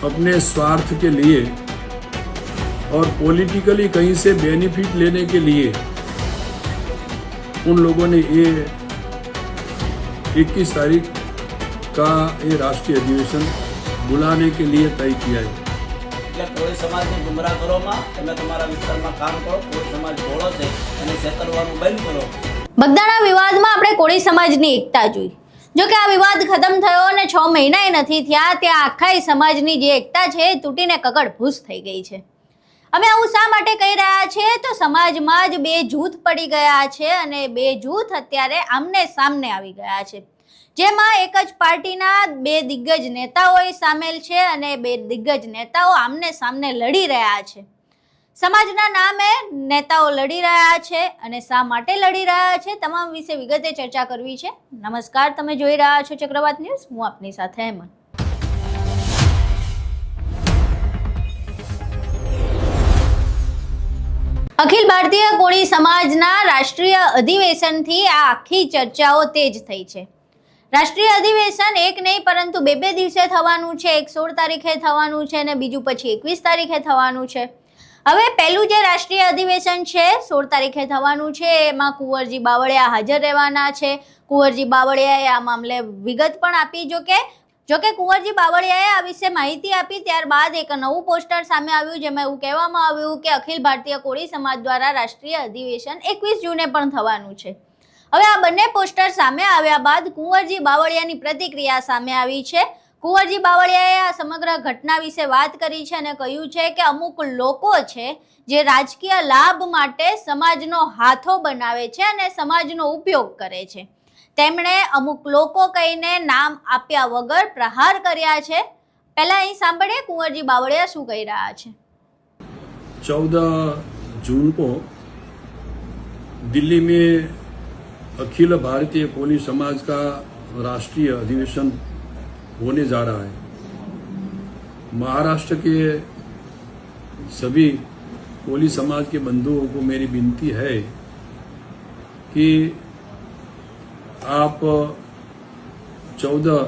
अपने स्वार्थ के लिए और पॉलिटिकली कहीं से बेनिफिट लेने के लिए उन लोगों ने ये 21 तारीख का ये राष्ट्रीय अधिवेशन बुलाने के लिए तय किया है। कोई समाज ने गुमराह करो તમે તમારા વિસ્તારમાં કામ કરો, કોઈ સમાજ ભોળો છે અને છેતરવાનું બંધ કરો। બગદાણા વિવાદમાં આપણે કોળી સમાજની એકતા જોઈ। જો કે આ વિવાદ ખતમ થયો અને 6 મહિનાએ નથી થયા ત્યાં આખા સમાજની જે એકતા છે એ તૂટીને કકડભૂસ થઈ ગઈ છે। અમે આવું શા માટે કહી રહ્યા છે તો સમાજમાં જ બે જૂથ પડી ગયા છે અને બે જૂથ અત્યારે આમને સામને આવી ગયા છે, જેમાં એક જ પાર્ટીના બે દિગ્ગજ નેતાઓ સામેલ છે અને બે દિગ્ગજ નેતાઓ આમને સામને લડી રહ્યા છે। સમાજના નામે નેતાઓ લડી રહ્યા છે અને શા માટે લડી રહ્યા છે તમામ વિશે વિગતે ચર્ચા કરવી છે। નમસ્કાર, તમે જોઈ રહ્યા છો ચક્રવાત ન્યૂઝ, હું આપની સાથે હેમંત। અખિલ ભારતીય કોળી સમાજના રાષ્ટ્રીય અધિવેશનથી આ આખી ચર્ચાઓ તેજ થઈ છે। રાષ્ટ્રીય અધિવેશન એક નહીં પરંતુ બે દિવસે થવાનું છે। એક 16 તારીખે થવાનું છે અને બીજું પછી 21 તારીખે થવાનું છે। હવે પહેલું જે રાષ્ટ્રીય અધિવેશન છે 16 તારીખે થવાનું છે, એમાં કુંવરજી બાવળિયા હાજર રહેવાના છે। કુંવરજી બાવળિયાએ આ મામલે વિગત પણ આપી। જોકે કુંવરજી બાવળિયાએ આ વિશે માહિતી આપી ત્યારબાદ એક નવું પોસ્ટર સામે આવ્યું, જેમાં એવું કહેવામાં આવ્યું કે અખિલ ભારતીય કોળી સમાજ દ્વારા રાષ્ટ્રીય અધિવેશન 21 જૂને પણ થવાનું છે। હવે આ બંને પોસ્ટર સામે આવ્યા બાદ કુંવરજી બાવળિયાની પ્રતિક્રિયા સામે આવી છે। કુંવરજી બાવળિયાએ આ સમગ્ર ઘટના વિશે વાત કરી છે અને કહ્યું છે કે અમુક લોકો છે જે રાજકીય લાભ માટે સમાજનો હાથો બનાવે છે અને સમાજનો ઉપયોગ કરે છે। તેમણે અમુક લોકો કહીને નામ આપ્યા વગર પ્રહાર કર્યા છે। પહેલા અહીં સાંભળીએ કુંવરજી બાવળિયા શું કહી રહ્યા છે। 14 जून को दिल्ली में अखिल भारतीय कोली समाज का राष्ट्रीय अधिवेशन होने जा रहा है। महाराष्ट्र के सभी कोली समाज के बंधुओं को मेरी विनती है कि आप 14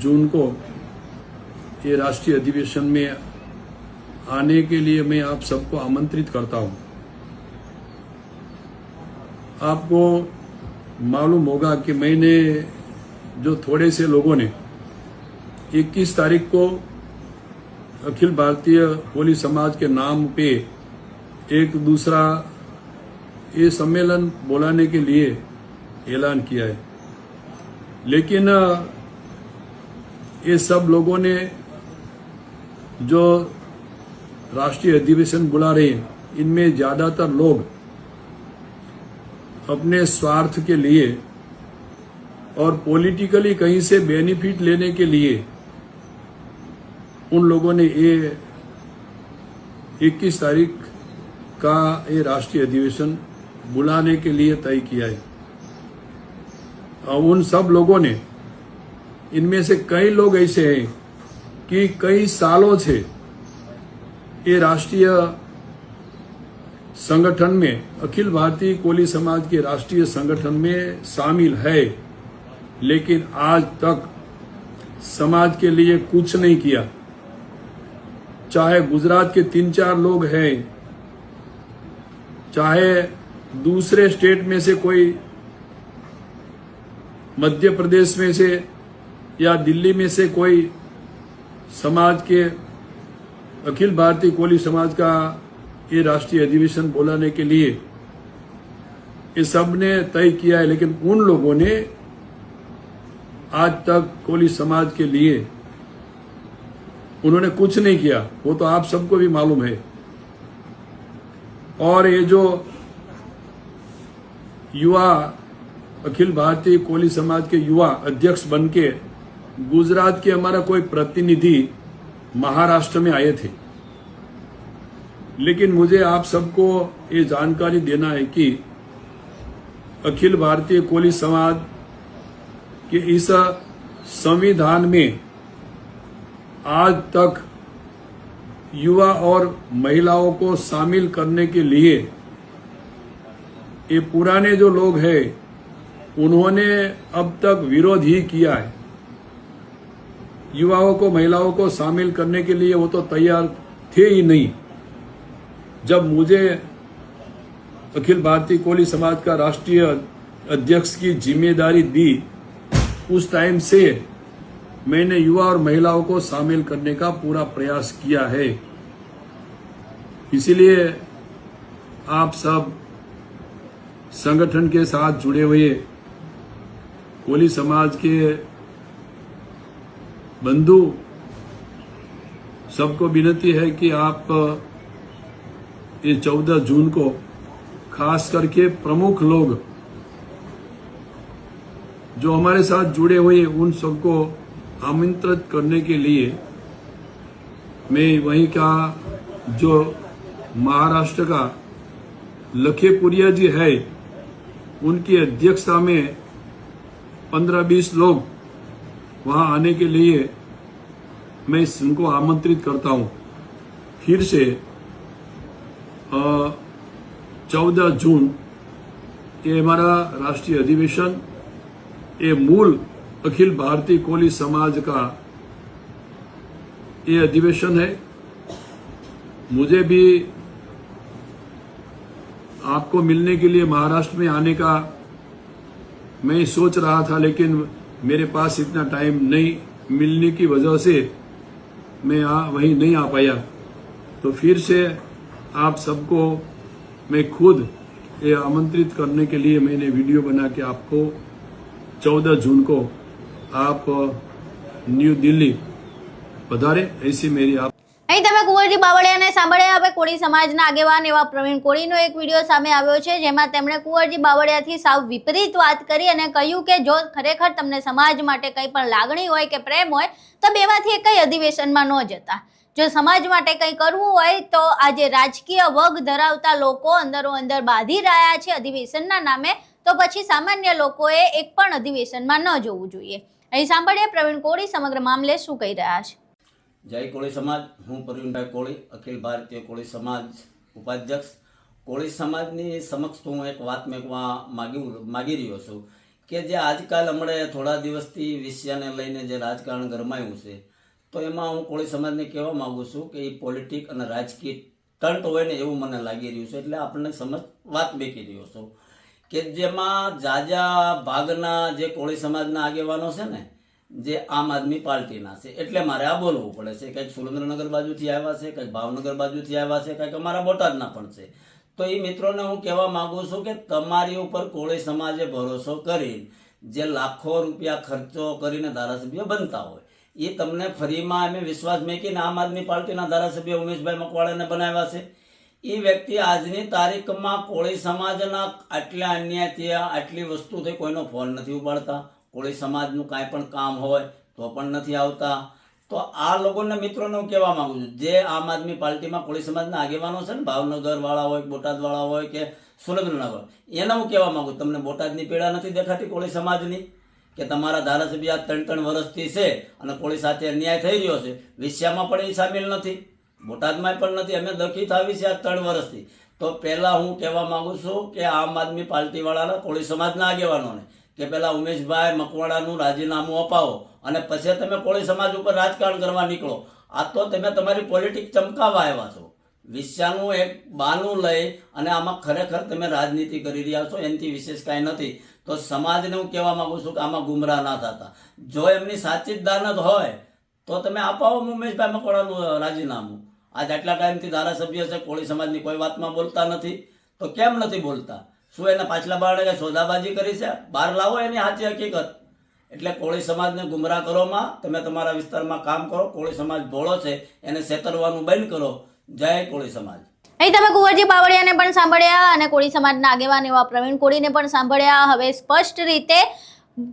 जून को ये राष्ट्रीय अधिवेशन में आने के लिए मैं आप सबको आमंत्रित करता हूं। आपको मालूम होगा कि मैंने जो थोड़े से लोगों ने 21 तारीख को अखिल भारतीय कोली समाज के नाम पे एक दूसरा ये सम्मेलन बुलाने के लिए ऐलान किया है, लेकिन ये सब लोगों ने जो राष्ट्रीय अधिवेशन बुला रहे हैं इनमें ज्यादातर लोग अपने स्वार्थ के लिए और पॉलिटिकली कहीं से बेनिफिट लेने के लिए उन लोगों ने ये 21 तारीख का ये राष्ट्रीय अधिवेशन बुलाने के लिए तय किया है। उन सब लोगों ने, इनमें से कई लोग ऐसे हैं कि कई सालों से ये राष्ट्रीय संगठन में, अखिल भारतीय कोली समाज के राष्ट्रीय संगठन में शामिल है, लेकिन आज तक समाज के लिए कुछ नहीं किया। चाहे गुजरात के 3-4 लोग हैं, चाहे दूसरे स्टेट में से कोई, मध्य प्रदेश में से या दिल्ली में से कोई समाज के अखिल भारतीय कोली समाज का ये राष्ट्रीय अधिवेशन बुलाने के लिए ये सब ने तय किया है, लेकिन उन लोगों ने आज तक कोली समाज के लिए उन्होंने कुछ नहीं किया। वो तो आप सबको भी मालूम है। और ये जो युवा अखिल भारतीय कोली समाज के युवा अध्यक्ष बनके गुजरात के हमारा कोई प्रतिनिधि महाराष्ट्र में आए थे, लेकिन मुझे आप सबको ये जानकारी देना है कि अखिल भारतीय कोली समाज के इस संविधान में आज तक युवा और महिलाओं को शामिल करने के लिए ये पुराने जो लोग हैं उन्होंने अब तक विरोध ही किया है। युवाओं को, महिलाओं को शामिल करने के लिए वो तो तैयार थे ही नहीं। जब मुझे अखिल भारतीय कोली समाज का राष्ट्रीय अध्यक्ष की जिम्मेदारी दी, उस टाइम से मैंने युवा और महिलाओं को शामिल करने का पूरा प्रयास किया है। इसीलिए आप सब संगठन के साथ जुड़े हुए कोली समाज के बंधु सबको विनती है कि आप ये 14 जून को खास करके प्रमुख लोग जो हमारे साथ जुड़े हुए उन सबको आमंत्रित करने के लिए मैं वहीं का जो महाराष्ट्र का लखेपुरिया जी है उनकी अध्यक्षता में 15-20 लोग वहां आने के लिए मैं उनको आमंत्रित करता हूं। फिर से 14 जून ये हमारा राष्ट्रीय अधिवेशन, ये मूल अखिल भारतीय कोली समाज का ये अधिवेशन है। मुझे भी आपको मिलने के लिए महाराष्ट्र में आने का मैं सोच रहा था, लेकिन मेरे पास इतना टाइम नहीं मिलने की वजह से मैं वहीं नहीं आ पाया। तो फिर से आप सबको मैं खुद ये आमंत्रित करने के लिए मैंने वीडियो बना के आपको 14 जून को आप न्यू दिल्ली पधारे, ऐसी मेरी आप। અહીં તમે કુંવરજી બાવળિયાને સાંભળ્યા। હવે કોળી સમાજના આગેવાન એવા પ્રવીણ કોળીનો એક વિડીયો સામે આવ્યો છે, જેમાં તેમણે કુંવરજી બાવળિયાથી સાવ વિપરીત વાત કરી અને કહ્યું કે જો ખરેખર તમને સમાજ માટે કંઈ પણ લાગણી હોય કે પ્રેમ હોય તો બેમાંથી એકય અધિવેશનમાં ન જતા। જો સમાજ માટે કંઈ કરવું હોય તો આજે રાજકીય વગ ધરાવતા લોકો અંદરો અંદર બાંધી રહ્યા છે અધિવેશનના નામે, તો પછી સામાન્ય લોકોએ એક પણ અધિવેશનમાં ન જવું જોઈએ। અહીં સાંભળીએ પ્રવીણ કોળી સમગ્ર મામલે શું કહી રહ્યા છે। જય કોળી સમાજ, હું પ્રવીણભાઈ કોળી, અખિલ ભારતીય કોળી સમાજ ઉપાધ્યક્ષ। કોળી સમાજની સમક્ષ હું એક વાત મેકવા માગી રહ્યો છું કે જે આજકાલ હમણાં થોડા દિવસથી વિષયને લઈને જે રાજકારણ ગરમાયું છે, તો એમાં હું કોળી સમાજને કહેવા માંગુ છું કે એ પોલિટિક અને રાજકીય ટંટ હોય ને એવું મને લાગી રહ્યું છે। એટલે આપણને સમજ વાત મેકી રહ્યો છું કે જેમાં જાજા ભાગના જે કોળી સમાજના આગેવાનો છે ને, જે આમ આદમી પાર્ટીના છે, એટલે મારે આ બોલવું પડે છે। કંઈક સુરેન્દ્રનગર બાજુથી આવ્યા છે, કંઈક ભાવનગર બાજુથી આવ્યા છે, કંઈક અમારા બોટાદના પણ છે। તો એ મિત્રોને હું કહેવા માંગુ છું કે તમારી ઉપર કોળી સમાજે ભરોસો કરી જે લાખો રૂપિયા ખર્ચો કરીને ધારાસભ્ય બનતા હોય, એ તમને ફરીમાં અમે વિશ્વાસ મેકીને આમ આદમી પાર્ટીના ધારાસભ્ય ઉમેશભાઈ મકવાણાને બનાવ્યા છે। એ વ્યક્તિ આજની તારીખમાં કોળી સમાજના આટલા અન્યાય થયા, આટલી વસ્તુથી કોઈનો ફોન નથી ઉપાડતા, કોળી સમાજનું કાંઈ પણ કામ હોય તો પણ નથી આવતા। તો આ લોકોને મિત્રોને હું કહેવા માંગુ છું, જે આમ આદમી પાર્ટીમાં કોળી સમાજના આગેવાનો છે ને, ભાવનગર વાળા હોય, બોટાદ વાળા હોય કે સુરેન્દ્રનગર, એને હું કહેવા માંગુ, તમને બોટાદની પીડા નથી દેખાતી કોળી સમાજની કે તમારા ધારાસભ્ય આ 3 વર્ષથી છે અને કોળી સાથે અન્યાય થઈ રહ્યો છે, વિષયમાં પણ એ સામેલ નથી, બોટાદમાં પણ નથી, અમે દખી થાવી છે આ 3 વર્ષથી। તો પહેલા હું કહેવા માંગુ છું કે આમ આદમી પાર્ટી વાળાના કોળી સમાજના આગેવાનોને કે પેલા ઉમેશભાઈ મકવાણાનું રાજીનામું અપાવો અને પછી તમે કોળી સમાજ ઉપર રાજકારણ કરવા નીકળો। આ તો તમે તમારી પોલિટિક ચમકાવવા આવ્યા છો, વિષયનું એક બાનું લઈ અને આમાં ખરેખર તમે રાજનીતિ કરી રહ્યા છો, એનાથી વિશેષ કાંઈ નથી। તો સમાજને હું કહેવા માંગુ છું કે આમાં ગુમરાહ ના થતા, જો એમની સાચી જ દાનત હોય તો તમે અપાવો ઉમેશભાઈ મકવાણાનું રાજીનામું। આજ આટલા ટાઈમથી ધારાસભ્ય છે, કોળી સમાજની કોઈ વાતમાં બોલતા નથી, તો કેમ નથી બોલતા? શું એને પાછલા બારણે સોદાબાજી કરી છે? બહાર લાવો એની સાચી હકીકત। એટલે કોળી સમાજને ગુમરાહ કરોમાં તમે તમારા વિસ્તારમાં કામ કરો, કોળી સમાજ ભોળો છે એને છેતરવાનું બંધ કરો। જય કોળી સમાજ। અહીં તમે કુંવરજી બાવળિયાને પણ સાંભળ્યા અને કોળી સમાજના આગેવાન એવા પ્રવીણ કોળીને પણ સાંભળ્યા। હવે સ્પષ્ટ રીતે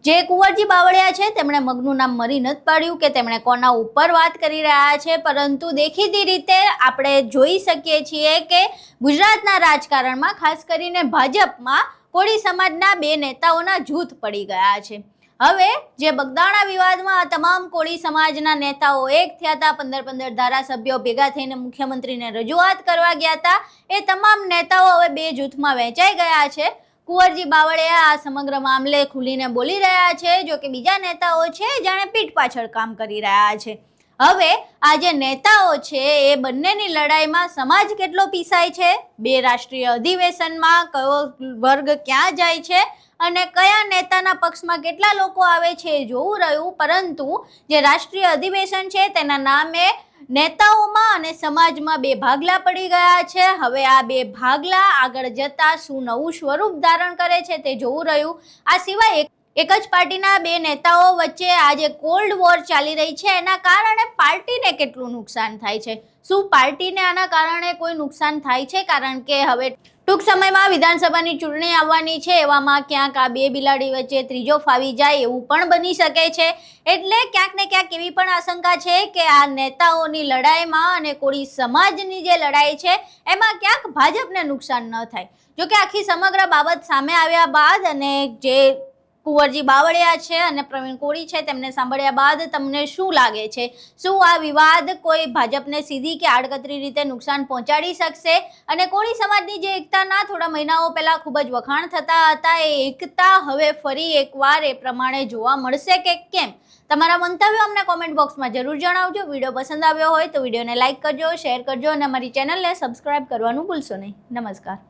જે કુંવરજી બાવળિયા છે તેમણે મગનું નામ મરી નથી પાડ્યું કે તેમણે કોના ઉપર વાત કરી રહ્યા છે, પરંતુ દેખીતી રીતે આપણે જોઈ શકીએ છીએ કે ગુજરાતના રાજકારણમાં ખાસ કરીને ભાજપમાં કોળી સમાજના 2 નેતાઓના જૂથ પડી ગયા છે। હવે જે બગદાણા વિવાદમાં આ તમામ કોળી સમાજના નેતાઓ એક થયા હતા, 15 ધારાસભ્યો ભેગા થઈને મુખ્યમંત્રીને રજૂઆત કરવા ગયા હતા, એ તમામ નેતાઓ હવે 2 જૂથમાં વહેંચાઈ ગયા છે। કુંવરજી બાવળિયા આ સમગ્ર મામલે ખુલીને બોલી રહ્યા છે, જો કે બીજા નેતાઓ છે જાણે પીઠ પાછળ કામ કરી રહ્યા છે. હવે આ જે નેતાઓ છે એ બંનેની લડાઈમાં સમાજ કેટલો પીસાય છે, બે રાષ્ટ્રીય અધિવેશનમાં કયો વર્ગ ક્યાં જાય છે અને કયા નેતાના પક્ષમાં કેટલા લોકો આવે છે એ જોવું રહ્યું. પરંતુ જે રાષ્ટ્રીય અધિવેશન છે તેના નામે નેતાઓમાં અને સમાજમાં બે ભાગલા પડી ગયા છે. હવે આ બે ભાગલા આગળ જતા શું નવું સ્વરૂપ ધારણ કરે છે તે જોવું રહ્યું. આ સિવાય એક જ પાર્ટીના બે નેતાઓ વચ્ચે આ જે કોલ્ડ વોર ચાલી રહી છે એના કારણે પાર્ટીને કેટલું નુકસાન થાય છે, શું પાર્ટીને આના કારણે કોઈ નુકસાન થાય છે? કારણ કે હવે ટૂંક સમયમાં વિધાનસભાની ચૂંટણી આવવાની છે, એવામાં ક્યાંક આ બે બિલાડી વચ્ચે ત્રીજો ફાવી જાય એવું પણ બની શકે છે. એટલે ક્યાંક ને ક્યાંક એવી પણ આશંકા છે કે આ નેતાઓની લડાઈમાં અને કોળી સમાજની જે લડાઈ છે એમાં ક્યાંક ભાજપને નુકસાન ન થાય. જોકે આખી સમગ્ર બાબત સામે આવ્યા બાદ અને જે કુંવરજી બાવળિયા છે અને પ્રવીણ કોળી છે તેમને સાંભળ્યા બાદ તમને શું લાગે છે? શું આ વિવાદ કોઈ ભાજપને સીધી કે આડકતરી રીતે નુકસાન પહોંચાડી શકશે? અને કોળી સમાજની જે એકતાના થોડા મહિનાઓ પહેલા ખૂબ જ વખાણ થતા હતા એ એકતા હવે ફરી એકવાર એ પ્રમાણે જોવા મળશે કે કેમ? તમારા મંતવ્યો અમને કોમેન્ટ બોક્સમાં જરૂર જણાવજો. વિડીયો પસંદ આવ્યો હોય તો વિડીયોને લાઇક કરજો, શેર કરજો અને અમારી ચેનલને સબસ્ક્રાઇબ કરવાનું ભૂલશો નહીં. નમસ્કાર.